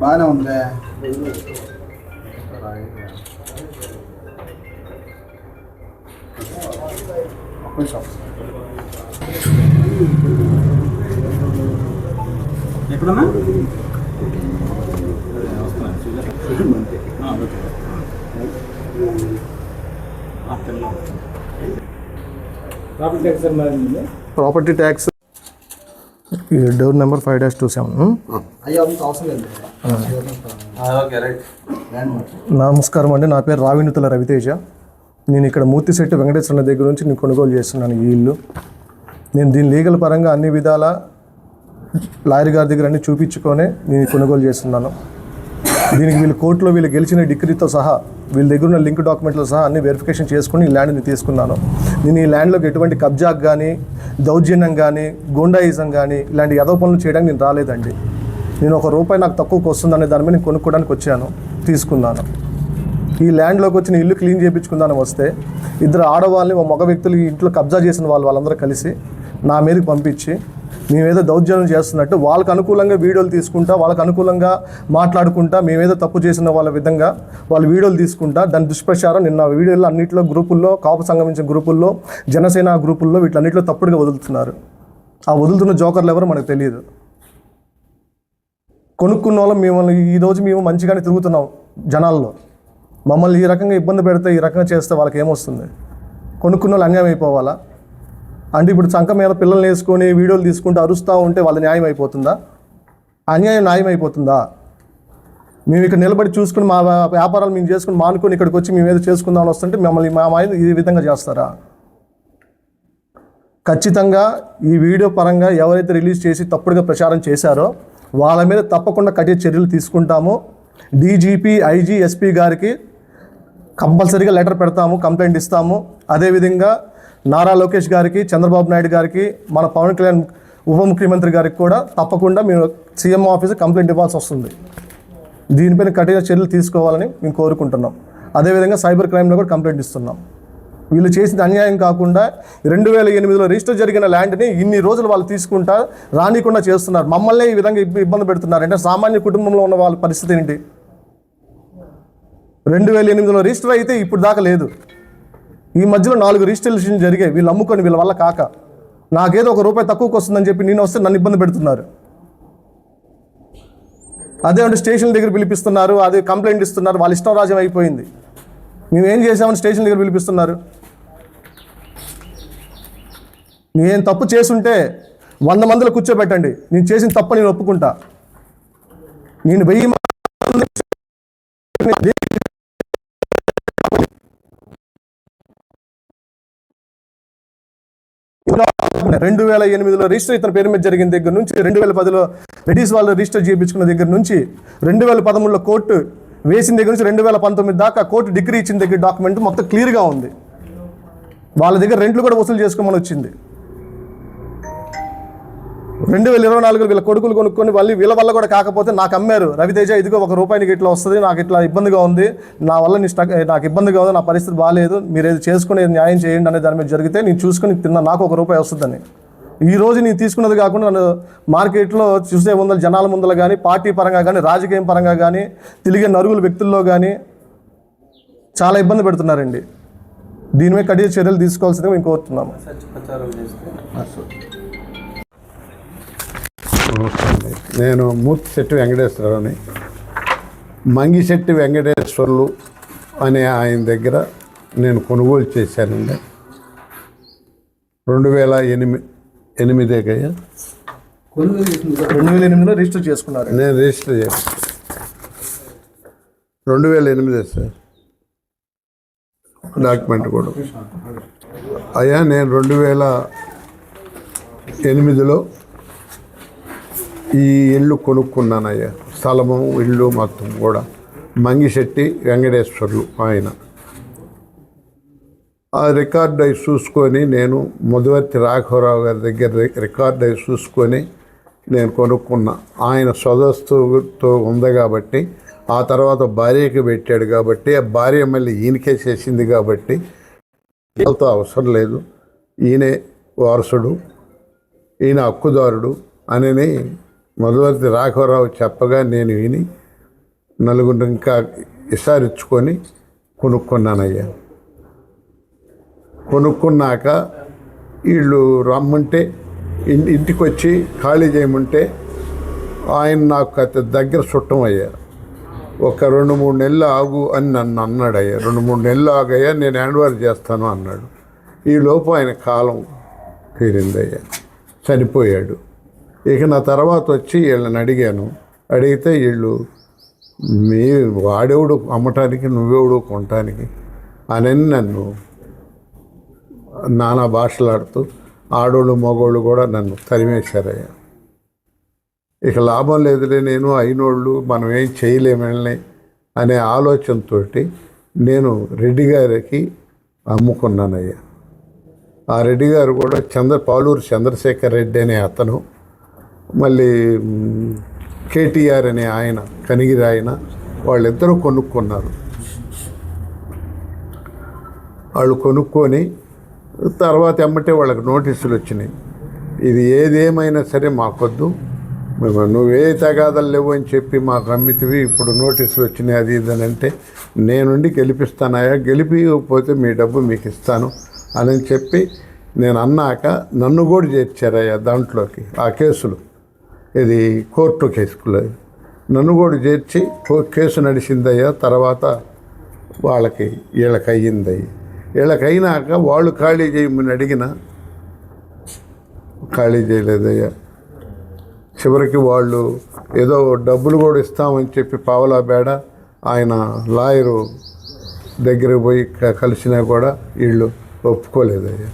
బాగానే ఉందిలే. ఎక్కడన్నా ప్రాపర్టీ ట్యాక్స్ డోర్ నెంబర్ 5-27. నమస్కారం అండి, నా పేరు రావినుతుల రవితేజ. నేను ఇక్కడ మూర్తిశెట్టి వెంకటేశ్వర దగ్గర నుంచి నేను కొనుగోలు చేస్తున్నాను ఈ ఇల్లు. నేను దీని లీగల్ పరంగా అన్ని విధాల లాయర్ గారి దగ్గర అన్ని చూపించుకొని నేను కొనుగోలు చేస్తున్నాను. దీనికి వీళ్ళు కోర్టులో వీళ్ళు గెలిచిన డిగ్రీతో సహా వీళ్ళ దగ్గర ఉన్న లింక్ డాక్యుమెంట్తో సహా అన్ని వెరిఫికేషన్ చేసుకుని ఈ ల్యాండ్ని తీసుకున్నాను. నేను ఈ ల్యాండ్లోకి ఎటువంటి కబ్జాకు కానీ, దౌర్జన్యం కానీ, గూండాయిజం కానీ ఇలాంటి యదవ పనులు చేయడానికి నేను రాలేదండి. నేను ₹1 నాకు తక్కువకి వస్తుందనే దాని మీద నేను కొనుక్కోవడానికి వచ్చాను, తీసుకున్నాను. ఈ ల్యాండ్లోకి వచ్చి ఇల్లు క్లీన్ చేయించుకుందాని వస్తే ఇద్దరు ఆడవాళ్ళని మగ వ్యక్తులు ఇంట్లో కబ్జా చేసిన వాళ్ళందరూ కలిసి నా మీదకి పంపించి మేమేదో దౌర్జన్యం చేస్తున్నట్టు వాళ్ళకు అనుకూలంగా వీడియోలు తీసుకుంటా, వాళ్ళకు అనుకూలంగా మాట్లాడుకుంటా, మేమేదో తప్పు చేసిన వాళ్ళ విధంగా వాళ్ళు వీడియోలు తీసుకుంటా దాని దుష్ప్రచారం నిన్న వీడియోలో అన్నింటిలో గ్రూపుల్లో, కాపు సంగమించిన గ్రూపుల్లో, జనసేన గ్రూపుల్లో వీటన్నిటిలో తప్పుడుగా వదులుతున్నారు. ఆ వదులుతున్న జోకర్లు ఎవరో మనకు తెలియదు. కొనుక్కున్న వాళ్ళు ఈరోజు మేము మంచిగానే తిరుగుతున్నాం జనాల్లో. మమ్మల్ని ఈ రకంగా ఇబ్బంది పెడితే, ఈ రకంగా చేస్తే వాళ్ళకి ఏమొస్తుంది? కొనుక్కున్న వాళ్ళు అన్యాయం అయిపోవాలా? అంటే ఇప్పుడు సంఖ మీద పిల్లల్ని వేసుకొని వీడియోలు తీసుకుంటూ అరుస్తూ ఉంటే వాళ్ళ న్యాయం అయిపోతుందా? అన్యాయం న్యాయం అయిపోతుందా? మేము ఇక్కడ నిలబడి చూసుకుని మా వ్యాపారాలు మేము చేసుకుని మానుకొని ఇక్కడికి వచ్చి మేము ఏదో చేసుకుందామని వస్తుంటే మమ్మల్ని మా మాయలు ఈ విధంగా చేస్తారా? ఖచ్చితంగా ఈ వీడియో పరంగా ఎవరైతే రిలీజ్ చేసి తప్పుడుగా ప్రచారం చేశారో వాళ్ళ మీద తప్పకుండా కఠిన చర్యలు తీసుకుంటాము. డీజీపీ, ఐజీ, ఎస్పీ గారికి కంపల్సరీగా లెటర్ పెడతాము, కంప్లైంట్ ఇస్తాము. అదేవిధంగా నారా లోకేష్ గారికి, చంద్రబాబు నాయుడు గారికి, మన పవన్ కళ్యాణ్ ఉప ముఖ్యమంత్రి గారికి కూడా తప్పకుండా మేము సీఎం ఆఫీస్ కంప్లైంట్ ఇవ్వాల్సి వస్తుంది. దీనిపైన కఠిన చర్యలు తీసుకోవాలని మేము కోరుకుంటున్నాం. అదేవిధంగా సైబర్ క్రైమ్లో కూడా కంప్లైంట్ ఇస్తున్నాం. వీళ్ళు చేసిన అన్యాయం కాకుండా 2008లో రిజిస్టర్ జరిగిన ల్యాండ్ని ఇన్ని రోజులు వాళ్ళు తీసుకుంటా రానికుండా చేస్తున్నారు. మమ్మల్ని ఈ విధంగా ఇబ్బంది పెడుతున్నారు. అంటే సామాన్య కుటుంబంలో ఉన్న వాళ్ళ పరిస్థితి ఏంటి? 2008లో రిజిస్టర్ అయితే ఇప్పుడు దాకా లేదు. ఈ మధ్యలో 4 రిజిస్ట్రేషన్ జరిగాయి. వీళ్ళు అమ్ముకొని వీళ్ళ వల్ల కాక నాకేదో ₹1 తక్కువకి వస్తుందని చెప్పి నేను వస్తే నన్ను ఇబ్బంది పెడుతున్నారు. అదే అంటే స్టేషన్ దగ్గర పిలిపిస్తున్నారు, అదే కంప్లైంట్ ఇస్తున్నారు. వాళ్ళ ఇష్టం రాజ్యం అయిపోయింది. మేమేం చేసామని స్టేషన్ దగ్గర పిలిపిస్తున్నారు. నేను తప్పు చేసుంటే 100 మందిలో కూర్చోబెట్టండి, నేను చేసిన తప్పు నేను ఒప్పుకుంటా. నేను 1000 మంది 2008లో రిజిస్టర్ ఇతని పేరు మీద జరిగిన దగ్గర నుంచి 2010లో రెడ్డిస్ వాళ్ళు రిజిస్టర్ చేయించుకున్న దగ్గర నుంచి 2013లో కోర్టు వేసిన దగ్గర నుంచి 2019 దాకా కోర్టు డిగ్రీ ఇచ్చిన దగ్గర డాక్యుమెంట్ మొత్తం క్లియర్గా ఉంది. వాళ్ళ దగ్గర రెంట్లు కూడా వసూలు చేసుకోమని వచ్చింది. 2024 వీళ్ళ కొడుకులు కొనుక్కొని వీళ్ళ వల్ల కూడా కాకపోతే నాకు అమ్మారు. రవితేజ ఇదిగో ₹1 ఇట్లా వస్తుంది, నాకు ఇట్లా ఇబ్బందిగా ఉంది, నా వల్ల నాకు ఇబ్బందిగా ఉంది, నా పరిస్థితి బాగాలేదు, మీరు ఏది చేసుకుని న్యాయం చేయండి అనే దాని మీద జరిగితే నేను చూసుకుని తిన్నా, నాకు ₹1 వస్తుందని. ఈరోజు నేను తీసుకున్నది కాకుండా నన్ను మార్కెట్లో చూసే ముందర జనాల ముందర కానీ, పార్టీ పరంగా కానీ, రాజకీయం పరంగా కానీ, తిరిగే నరుగుల వ్యక్తుల్లో కానీ చాలా ఇబ్బంది పెడుతున్నారండి. దీని మీద కఠిన చర్యలు తీసుకోవాల్సిందిగా మేము కోరుతున్నాము. నేను మూర్తిశెట్టి వెంకటేశ్వరరావుని. మంగిశెట్టి వెంకటేశ్వర్లు అనే ఆయన దగ్గర నేను కొనుగోలు చేశానండి. 2008 కయ్యా 2008లో రిజిస్టర్ చేసుకున్నారు. నేను రిజిస్టర్ చేశాను 2008 సార్. డాక్యుమెంట్ కూడా అయ్యా. నేను 2008లో ఈ ఇల్లు కొనుక్కున్నానయ్యా. స్థలము, ఇల్లు మొత్తం కూడా మంగిశెట్టి వెంకటేశ్వర్లు ఆయన. ఆ రికార్డ్ అవి చూసుకొని నేను మధువర్తి రాఘవరావు గారి దగ్గర రికార్డ్ అవి చూసుకొని నేను కొనుక్కున్నా. ఆయన సదస్సుతో ఉంది కాబట్టి, ఆ తర్వాత భార్యకి పెట్టాడు కాబట్టి, ఆ భార్య మళ్ళీ ఈయనకే చేసింది కాబట్టి వీళ్ళతో అవసరం లేదు, ఈయనే వారసుడు, ఈయన హక్కుదారుడు అని మధువర్తి రాఘవరావు చెప్పగా నేను విని నలుగురు ఇంకా విసారించుకొని కొనుక్కున్నానయ్యా. కొనుక్కున్నాక వీళ్ళు రమ్మంటే ఇంటికి వచ్చి ఖాళీ చేయమంటే ఆయన నాకు అతి దగ్గర చుట్టం అయ్యా. ఒక 2-3 నెలలు ఆగు అని నన్ను అన్నాడయ్యా. 2-3 నెలలు ఆగయ్యా, నేను హ్యాండ్ ఓవర్ చేస్తాను అన్నాడు. ఈ లోపు ఆయన కాలం తీరిందయ్యా, చనిపోయాడు. ఇక నా తర్వాత వచ్చి వీళ్ళని అడిగాను. అడిగితే వీళ్ళు వాడెవడు అమ్మటానికి, నువ్వెవడు కొనటానికి అని నన్ను నానా భాషలాడుతూ ఆడోళ్ళు మగోళ్ళు కూడా నన్ను తరిమేశారయ్యా. ఇక లాభం లేదులే, నేను అయినోళ్ళు మనం ఏం చేయలేమని అనే ఆలోచనతో నేను రెడ్డి గారికి అమ్ముకున్నానయ్యా. ఆ రెడ్డి గారు కూడా పాలూరు చంద్రశేఖర్ రెడ్డి అనే అతను, మళ్ళీ కేటీఆర్ అనే ఆయన, కనిగిరి ఆయన, వాళ్ళిద్దరూ కొనుక్కున్నారు. వాళ్ళు కొనుక్కొని తర్వాత ఎమ్మటే వాళ్ళకి నోటీసులు వచ్చినాయి. ఇది ఏదేమైనా సరే మాకొద్దు, నువ్వే తగాదాలు లేవు అని చెప్పి మాకు అమ్మితివి, ఇప్పుడు నోటీసులు వచ్చినాయి అది ఇదని అంటే, నేనుండి గెలిపిస్తానయ్యా, గెలిపిపోతే మీ డబ్బు మీకు ఇస్తాను అని చెప్పి నేను అన్నాక నన్ను కూడా చేర్చారయ్యా దాంట్లోకి. ఆ కేసులు ఇది కోర్టు కేసులో నన్ను కూడా చేర్చి కేసు నడిచిందయ్యా. తర్వాత వీళ్ళకి అయ్యిందయ్యి. వీళ్ళకి అయినాక వాళ్ళు ఖాళీ చేయమని అడిగినా ఖాళీ చేయలేదయ్యా. చివరికి వాళ్ళు ఏదో డబ్బులు కూడా ఇస్తామని చెప్పి పావలా బేడ ఆయన లాయరు దగ్గరికి పోయి కలిసినా కూడా వీళ్ళు ఒప్పుకోలేదయ్యా.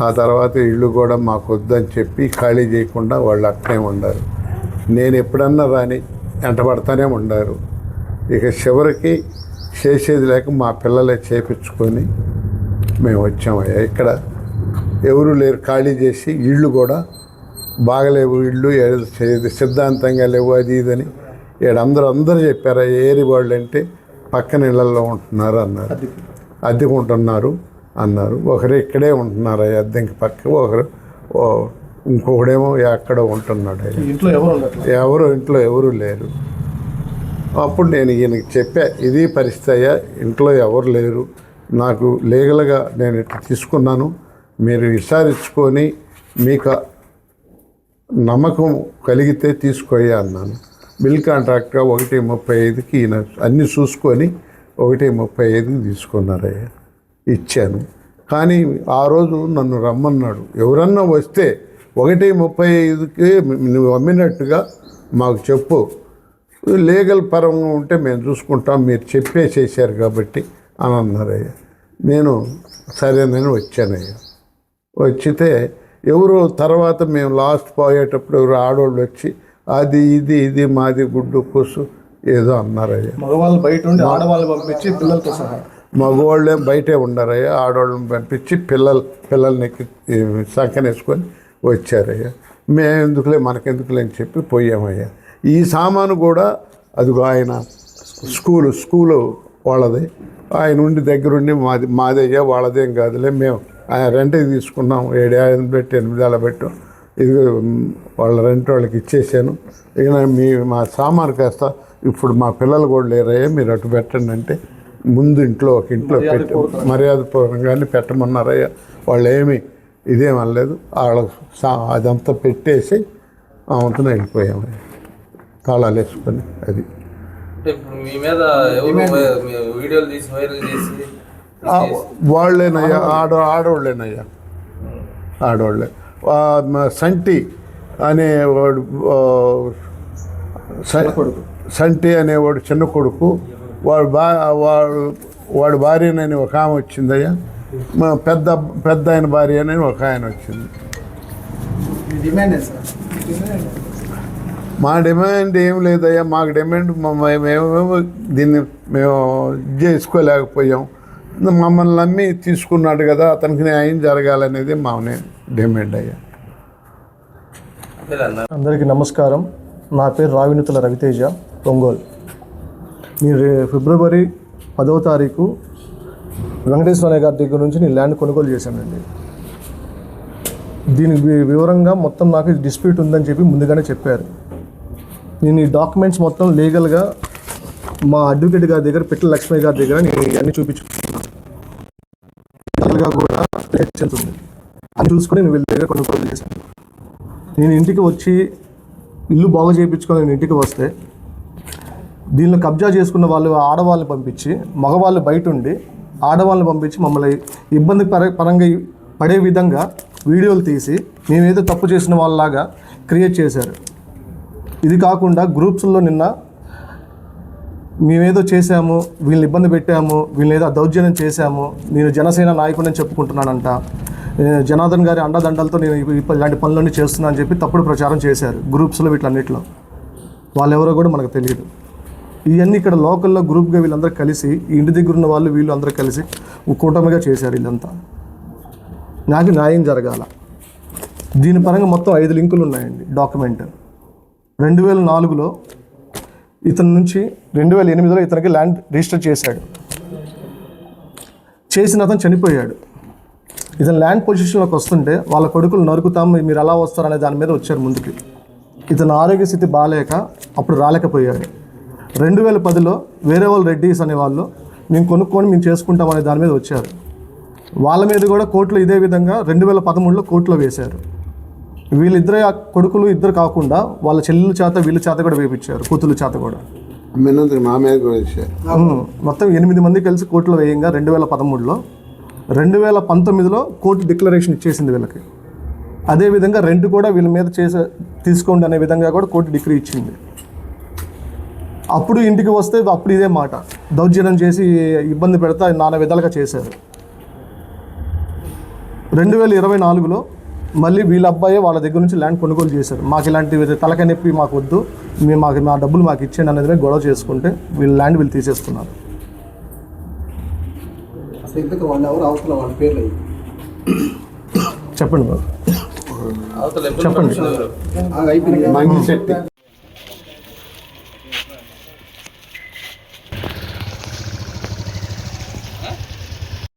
ఆ తర్వాత ఇళ్ళు కూడా మాకు వద్దని చెప్పి ఖాళీ చేయకుండా వాళ్ళు అక్కడే ఉండారు. నేను ఎప్పుడన్నా రాని వెంటబడతానే ఉండారు. ఇక చివరికి చేసేది లేక మా పిల్లలే చేపించుకొని మేము వచ్చామయ్యా. ఇక్కడ ఎవరు లేరు, ఖాళీ చేసి ఇళ్ళు కూడా బాగలేవు, ఇళ్ళు సిద్ధాంతంగా లేవు అది ఇదని అందరూ చెప్పారు. ఏరి వాళ్ళు అంటే పక్కన ఇళ్ళల్లో ఉంటున్నారు అన్నారు, అద్దెకుంటున్నారు అన్నారు. ఒకరు ఇక్కడే ఉంటున్నారు అద్దెకి పక్క, ఒకరు ఇంకొకడేమో ఎక్కడో ఉంటున్నాడు. ఇంట్లో ఎవరు లేరు. అప్పుడు నేను ఈయనకి చెప్పా, ఇది పరిస్థితి అయ్యా, ఇంట్లో ఎవరు లేరు, నాకు లీగల్గా నేను ఇట్లా తీసుకున్నాను, మీరు విచారించుకొని మీకు నమ్మకం కలిగితే తీసుకోయ్యా అన్నాను. బిల్ కాంట్రాక్ట్గా 1.35కి ఈయన అన్నీ చూసుకొని 1.35కి తీసుకున్నారయ్యా. ఇచ్చాను. కానీ ఆ రోజు నన్ను రమ్మన్నాడు. ఎవరన్నా వస్తే 1.35కి నువ్వు అమ్మినట్టుగా మాకు చెప్పు, లీగల్ పరంగా ఉంటే మేము చూసుకుంటాం, మీరు చెప్పేసేసారు కాబట్టి అని అన్నారయ్యా. నేను సరేనని వచ్చానయ్యా. వచ్చితే ఎవరు తర్వాత మేము లాస్ట్ పోయేటప్పుడు ఎవరు ఆడవాళ్ళు వచ్చి అది ఇది మాది గుడ్డు కూసు ఏదో అన్నారయ్యా. మగవాళ్ళు బయట ఉండి ఆడవాళ్ళు పంపించి పిల్లలతో సహా, మగవాళ్ళే బయటే ఉండారయ్యా, ఆడవాళ్ళని పంపించి పిల్లల్ని సంకనేసుకొని వచ్చారయ్యా. మేము ఎందుకులే మనకెందుకులే అని చెప్పి పోయామయ్యా. ఈ సామాను కూడా అదిగో ఆయన స్కూలు వాళ్ళది, ఆయన ఉండి దగ్గరుండి మాదయ్యా వాళ్ళదేం కాదులే, మేము ఆయన రెంట్కి తీసుకున్నాం, 7,000 పెట్టి 8,000 పెట్టాం, ఇది వాళ్ళ రెంట్ వాళ్ళకి ఇచ్చేసాను. ఇక మా సామాను కాస్త ఇప్పుడు మా పిల్లలు కూడా లేరయ్యా, మీరు అటు పెట్టండి అంటే ముందు ఒక ఇంట్లో పెట్టి మర్యాదపూర్వకంగానే పెట్టమన్నారయ్యా. వాళ్ళు ఏమి ఇదేమనలేదు, అదంతా పెట్టేసి అవంతా వెళ్ళిపోయాము, తాళాలు వేసుకొని. అది వాళ్ళేనయ్యా, ఆడవాళ్ళేనయ్యా, ఆడవాళ్ళే. సంటి అనేవాడు, సంటి అనేవాడు చిన్న కొడుకు, వాడు భార్యనని ఒక ఆమె వచ్చిందయ్యా, పెద్ద ఆయన భార్య అని ఒక ఆయన వచ్చింది. మా డిమాండ్ ఏం లేదయ్యా, మాకు డిమాండ్ మేమేమో దీన్ని మేము చేసుకోలేకపోయాం, మమ్మల్ని నమ్మి తీసుకున్నాడు కదా, అతనికి న్యాయం జరగాలనేది మా డిమాండ్ అయ్యా. అందరికీ నమస్కారం. నా పేరు రావినుతుల రవితేజ, ఒంగోలు. నేను ఫిబ్రవరి 10వ తారీఖు వెంకటేశ్వర గారి దగ్గర నుంచి నేను ల్యాండ్ కొనుగోలు చేశానండి. దీనికి వివరంగా మొత్తం నాకు డిస్ప్యూట్ ఉందని చెప్పి ముందుగానే చెప్పారు. నేను ఈ డాక్యుమెంట్స్ మొత్తం లీగల్గా మా అడ్వకేట్ గారి దగ్గర పిట్టల లక్ష్మి గారి దగ్గర నేను ఇవన్నీ చూపించుకున్నాను కూడా చెందుతుంది అని చూసుకొని నేను వీళ్ళ దగ్గర కొనుగోలు చేశాను. నేను ఇంటికి వచ్చి ఇల్లు బాగు చేయించుకొని నేను ఇంటికి వస్తే దీనిలో కబ్జా చేసుకున్న వాళ్ళు ఆడవాళ్ళని పంపించి మగవాళ్ళు బయట ఉండి ఆడవాళ్ళని పంపించి మమ్మల్ని ఇబ్బంది పరంగా పడే విధంగా వీడియోలు తీసి మేమేదో తప్పు చేసిన వాళ్ళలాగా క్రియేట్ చేశారు. ఇది కాకుండా గ్రూప్స్లో నిన్న మేమేదో చేశాము, వీళ్ళని ఇబ్బంది పెట్టాము, వీళ్ళని ఏదో దౌర్జన్యం చేశాము, నేను జనసేన నాయకుడిని చెప్పుకుంటున్నానంట, జనార్దన్ గారి అండదండలతో నేను ఇలాంటి పనులన్నీ చేస్తున్నాను అని చెప్పి తప్పుడు ప్రచారం చేశారు గ్రూప్స్లో వీటిలన్నిటిలో. వాళ్ళెవరో కూడా మనకు తెలియదు. ఇవన్నీ ఇక్కడ లోకల్లో గ్రూప్గా వీళ్ళందరూ కలిసి ఈ ఇంటి దగ్గర ఉన్న వాళ్ళు వీళ్ళు అందరూ కలిసి కూటమిగా చేశారు. వీళ్ళంతా నాకు న్యాయం జరగాల. దీని పరంగా మొత్తం 5 లింకులు ఉన్నాయండి. డాక్యుమెంట్ 2004లో ఇతని నుంచి 2008లో ఇతనికి ల్యాండ్ రిజిస్టర్ చేశాడు. చేసిన అతను చనిపోయాడు. ఇతను ల్యాండ్ పొజిషన్లోకి వస్తుంటే వాళ్ళ కొడుకులు నరుకుతాం మీరు ఎలా వస్తారనే దాని మీద వచ్చారు ముందుకి. ఇతను ఆరోగ్య స్థితి బాగాలేక అప్పుడు రాలేకపోయాడు. 2010లో వేరే వాళ్ళు రెడ్డీస్ అనేవాళ్ళు మేము కొనుక్కొని మేము చేసుకుంటామనే దాని మీద వచ్చారు. వాళ్ళ మీద కూడా కోర్టులో ఇదే విధంగా 2013లో కోర్టులో వేశారు. వీళ్ళిద్దరే కొడుకులు ఇద్దరు కాకుండా వాళ్ళ చెల్లెల చేత వీళ్ళ చేత కూడా వేయించారు, కూతుళ్ళ చేత కూడా. మా మీద కూడా వేశారు. మొత్తం 8 మంది కలిసి కోర్టులో వేయంగా 2013లో 2019లో కోర్టు డిక్లరేషన్ ఇచ్చేసింది వీళ్ళకి. అదేవిధంగా రెంట్ కూడా వీళ్ళ మీద తీసుకోండి అనే విధంగా కూడా కోర్టు డిగ్రీ ఇచ్చింది. అప్పుడు ఇంటికి వస్తే అప్పుడు ఇదే మాట దౌర్జన్యం చేసి ఇబ్బంది పెడతా నానా విధాలుగా చేశారు. 2024లో మళ్ళీ వీళ్ళ అబ్బాయి వాళ్ళ దగ్గర నుంచి ల్యాండ్ కొనుగోలు చేశారు. మాకు ఇలాంటి తలకాయ నొప్పి మాకు వద్దు, మా డబ్బులు మాకు ఇచ్చేయండి అనేది గొడవ చేసుకుంటే వీళ్ళ ల్యాండ్ వీళ్ళు తీసేసుకున్నారు. చెప్పండి బాబు, చెప్పండి.